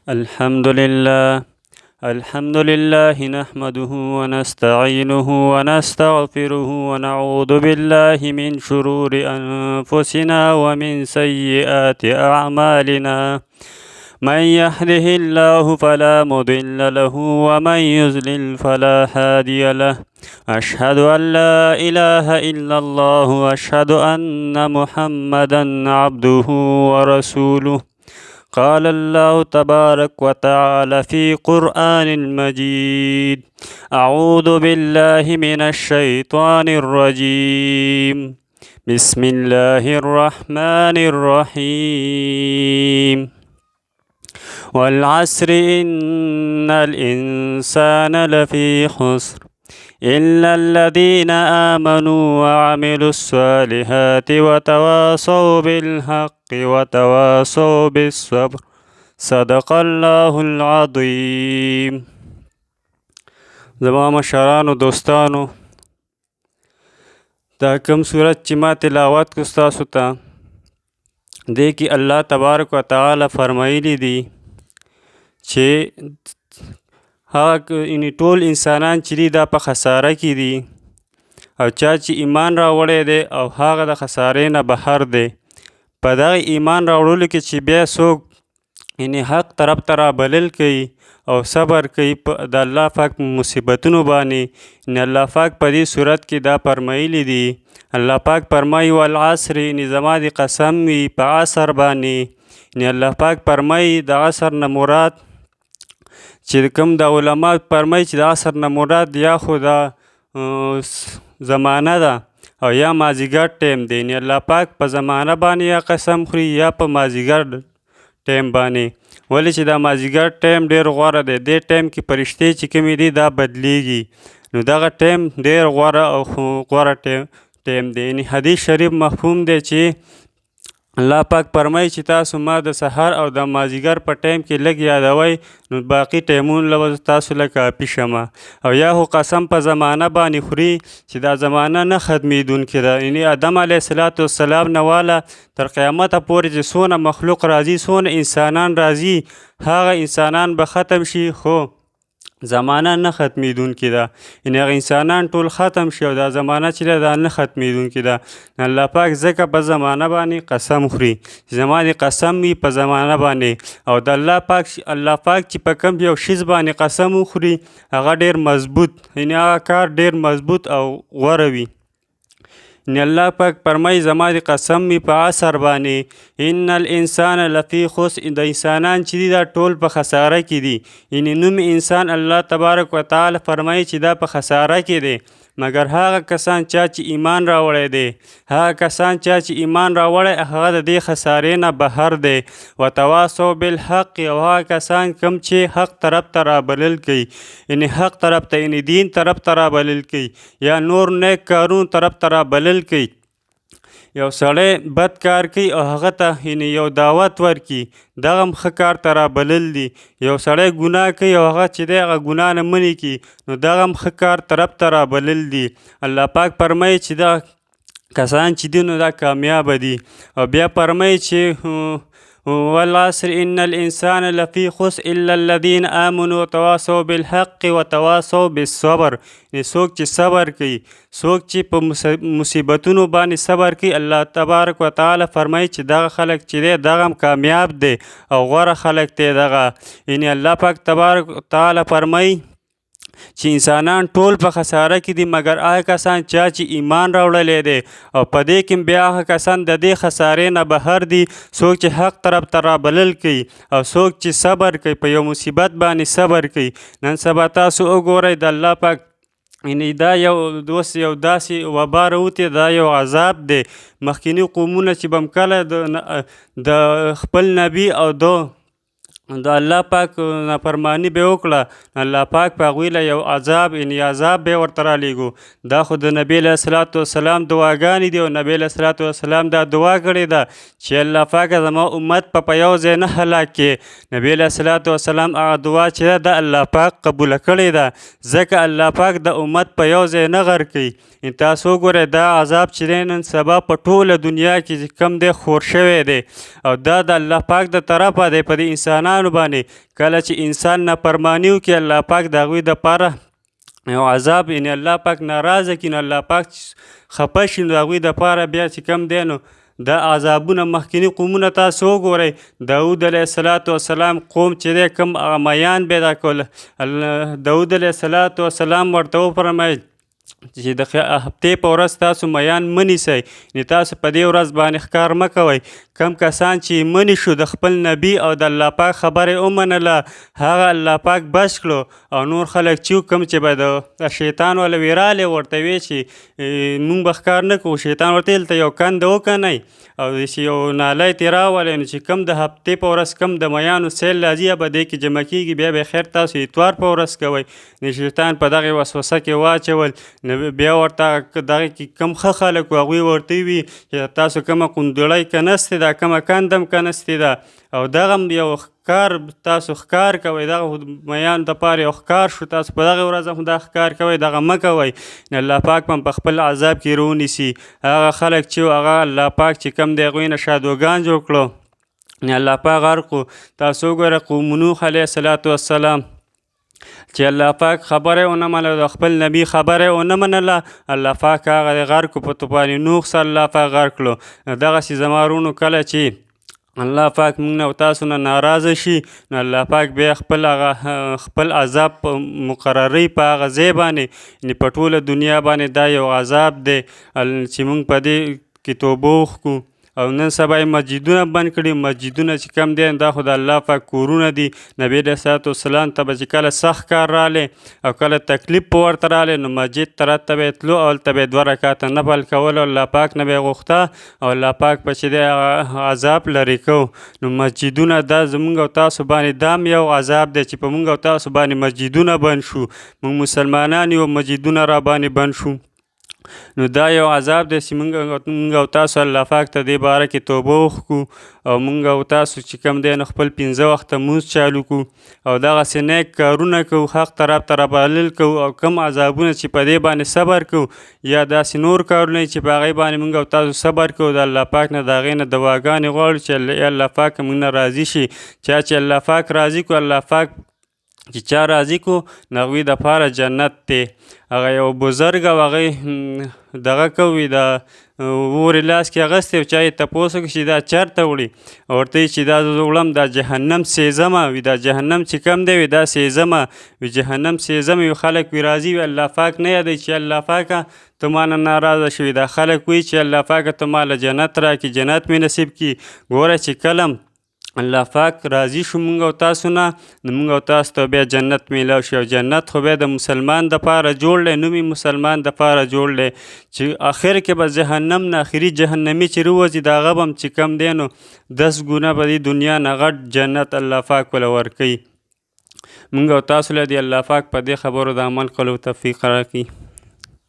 الحمد لله نحمده ونستعينه ونستغفره ونعوذ بالله من شرور أنفسنا ومن سيئات أعمالنا. من يهده الله فلا مضل له ومن يضلل فلا هادي له. أشهد أن لا إله إلا الله وأشهد أن محمدا عبده ورسوله. قال الله تبارك وتعالى في قرآن المجيد: أعوذ بالله من الشيطان الرجيم. بسم الله الرحمن الرحيم. والعصر إن الإنسان لفي خسر إلا الذين آمنوا وعملوا الصالحات وتواصوا بالحق وتواصوا بالصبر. صدق الله العظيم. زما مشرانو دوستانو، دا کوم صورت چې ما تلاوت کو ستاسو ته، دې کې الله تبارک وتعالی فرمایلی دي چې هغه ټول انسانان چې دي دا په خساره کې دي، او چا چې ایمان راوړی دی او هغه د خسارې نه بهر دی. په دغه ایمان راوړلو کې چې بیا څوک حق طرف ته رابلل کوي او صبر کوي د الله پاک مصیبتونو باندې، الله پاک په دې صورت کې دا فرمایلی دي. الله پاک فرمایي والعصر، زما د قسم وي په عصر باندې. الله پاک فرمایي د عصر نه مراد چې کوم د علما فرمایي چې د عصر نه مراد یا خو دا زمانه ده او یا مازدیګر ټیم دی. الله پاک په زمانه باندې یا قسم خوري یا په مازدیګر ټیم باندې، ولې چې دا مازدیګر ټیم ډېر غوره دی. دې ټیم کې فرشتې چې کومې دي دا بدلیږي، نو دغه ټیم ډېر غوره او غوره ټیم دی. حدیث شریف مفهوم دی چې الله پاک فرمایي چې تاسو ما د سحر او د مازدیګر په ټیم کې لږ یادوئ، نو باقي ټیمونو له تاسو له کافي شمه. او یا خو قسم په زمانه باندې خوري چې دا زمانه نه ختمېدونکې ده. یعنې آدم علیه السلام نه واله تر قیامته پورې چې څونه مخلوق راځي، څونه انسانان راځي، هغه انسانان به ختم شي، خو زمانه نه ختمېدونکې ده. یعنې هغه انسانان ټول ختم شي او دا زمانه چې ده دا نه ختمېدونکې ده. الله پاک ځکه په زمانه باندې قسم خوري چې زما د قسم وي په زمانه باندې. او د الله پاک چې په کوم یو شیز باندې قسم وخوري هغه ډېر مضبوط، یعنې هغه کار ډېر مضبوط او غوره وي. الله پاک فرمایي زما د قسم وي په عصر باندې، ان الانسان لفی خسر، د انسانان چې دي دا ټول په خساره کې دي. یعنې نوم انسان الله تبارک وتعالی فرمایي چې دا په خساره کې دی، مګر هغه کسان چې ایمان راوړی دی، هغه کسان چې ایمان راوړی هغه د دې خسارې نه بهر دی. وتواصوا بالحق، او هغه کسان کوم چې حق طرف ته رابلل کوي، یعنې حق طرف ته، یعنې دین طرف ته رابلل کوي یا نور نیک کارونو طرف ته رابلل کوي. یو سړی بد کار کوي او هغه ته یعنې یو دعوت ورکړي، دغه هم ښه کار ته رابلل دي. یو سړی ګناه کوي او هغه چې دی هغه ګناه نه منې کړي، نو دغه هم ښه کار طرف ته رابلل دي. الله پاک فرمایي چې دا کسان چې دي نو دا کامیابه دي. او بیا فرمایي چې والعصر ان الانسان لفی خسر الا الذين آمنوا وتواصوا بالحق وتواصوا بالصبر. څوک چې صبر کوي، څوک چې په مصیبتونو باندې صبر کوي، الله تبارک وتعالی فرمایي چې دغه خلک چې دی دغه هم کامیاب دی او غوره خلک دی دغه. یعنې الله پاک تبارک وتعالی فرمایي چې انسانان ټول په خساره کې دي، مګر هغه کسان چې ایمان راوړلی دی او په دې کې بیا هغه کسان د دې خسارې نه بهر دي. څوک چې حق طرف ته رابلل کوي او څوک چې صبر کوي، په یو مصیبت باندې صبر کوي. نن سبا تاسو وګورئ د الله پاک یعنې دا یو داسې وبا راوتې، دا یو عذاب دی. مخکیني قومونه چې به هم کله د خپل نبي او د الله پاک نافرماني به وکړه، الله پاک په هغوی له یو عذاب یعنې عذاب به ورته رالیږو. دا خو د نبي علیه السلام دعاګانې دي، او نبي علیه السلام دا دعا کړې ده چې الله پاکه زما امت په یو ځای نه هلاک کړې. نبي علیه السلام هغه دعا چې ده د الله پاک قبوله کړې ده، ځکه الله پاک د امت په یو ځای نه غر کوي. تاسو وګورئ دا عذاب چې دی نن سبا په ټوله دنیا کې چې کوم دی خور شوی دی، او دا د الله پاک د طرفه دی. په دې انسانانو مشرانو باندې کله چې انسان نافرماني وکړي الله پاک د هغوی دپاره یو عذاب یعنې الله پاک ناراضه کړي، نو الله پاک خفه شي، نو د هغوی دپاره بیا چې کوم دی نو دا عذابونه مخکیني قومونه تاسو وګورئ. داود علیه السلام قوم چې دی کوم هغه میان پیدا کول، داود علیه السلام ورته وفرمیل چې د هفتې په ورځ تاسو میان مه نیسئ، یعنې تاسو په دې ورځ باندې ښکار مه کوئ. کم کسان چې منې شو د خپل نبي او د الله پاک خبرې ومنله هغه الله پاک بچ کړو، او نور خلک چې کوم چې به د شیطان والا ویرالې ورته وی چې مونږ به ښکار نه کوو، شیطان ورته دلته یو کند وکنئ او چې یو نالی ترې راولئ، نو چې کوم د هفتې په ورځ کوم د میانو سیل راځي به دې کې جمع کېږي، بیا به خیر تاسو اتوار په ورځ کوئ. نو شیطان په دغې وسوسه کې واچول، نو بیا ورته دغه کې کوم ښه خلک وو هغوی ورته وي چې تاسو کومه قندوړی که نستې ده، کومه کند هم که نستې ده، او دغه هم یو ښکار تاسو ښکار کوئ، دغه میانو دپاره یو ښکار شو، تاسو په دغې ورځ هم دا ښکار کوئ، دغه مه کوئ. نو الله پاک هم په خپل عذاب کې رونیسي. هغه خلک چې هغه الله پاک چې کوم دی هغوی نه شادوګان جوړ کړو، نو الله پاک غرق کړو. تاسو وګوره قوم نوح علیه السلام چې الله پاک خبره ونه منله، د خپل نبي خبره ونه منله، الله پاک هغه غرق کړو، په طوفان نوح سره الله پاک غرق کړو. دغسې زما ورونو کله چې الله پاک موږ نه او تاسو نه ناراضه شي، نو الله پاک بیا خپل عذاب په مقرروي په هغه ځای باندې، یعنې په ټوله دنیا باندې دا یو عذاب دی چې موږ په دې کې توبه وکړو. او نن سبا یې مسجدونه بند کړي، مسجدونه چې کم دی دا خو د الله پاک کورونه دي. نبی علیه السلام ته به چې کله سخت کار رالی او کله تکلیف په ورته رالی، نو مسجد طرف ته به یې تلو او هلته به یې 2 رکعته نفل کولو، الله پاک نه به یې غوښته او الله پاک به چې دی عذاب لرې کو. نو مسجدونه دا زمونږ او تاسو باندې دا هم یو عذاب دی چې په مونږ او تاسو باندې مسجدونه بند شو، مونږ مسلمانان یو مسجدونه را باندې بند شو. نو دا یو عذاب دی چې مونږ او تاسو الله پاک ته دې باره کې توبه وکړو، او مونږ او تاسو چې کوم دی نو خپل 15 وخته لمونځ چالو کړو او دغسې نیک کارونه کوو، حق طرف ته رابلل کوو، او کم عذابونه چې په دې باندې صبر کوو یا داسې نور کارونه چې په هغې باندې مونږ او تاسو صبر کوو، د الله پاک نه د هغې نه دواګانې غواړو چې الله پاک مونږ نه راضي شي. چا چې الله پاک راضي کړو، الله پاک چې چا راضي کړو نو هغوی دپاره جنت دی. هغه یو بزرګ او هغې دغه کوي د اورې لاس کې اغوستی او چا یې تپوس وکړي چې دا چېرته وړي، ورته وایي چې دا زه وړم دا جهنم سیزمه وي، دا جهنم چې کوم دی وي دا سیزمه وي، جهنم سیزمه وي. خلک وي راضي وي، الله پاک نه یادوي چې الله پاکه ته ما نه ناراضه شوي. دا خلک وایي چې الله پاکه ته ما له جنت راکړي، جنت مې نصیب کړي. ګوره چې کله الله پاک راضي شو مونږ او تاسو نه، نو مونږ او تاسو ته بیا جنت میلاو شي، او جنت خو بیا د مسلمان دپاره جوړ دی، نوم یې مسلمان دپاره جوړ دی، چې آخر کې به جهنم نه آخري جهنمي چې راوځي د هغه به هم چې کم دی نو 10 ګونه به د دنیا نه غټ جنت الله پاک وله ورکوي. مونږ او تاسو له دې الله پاک په دې خبرو د عمل کولو توفیق راکړي.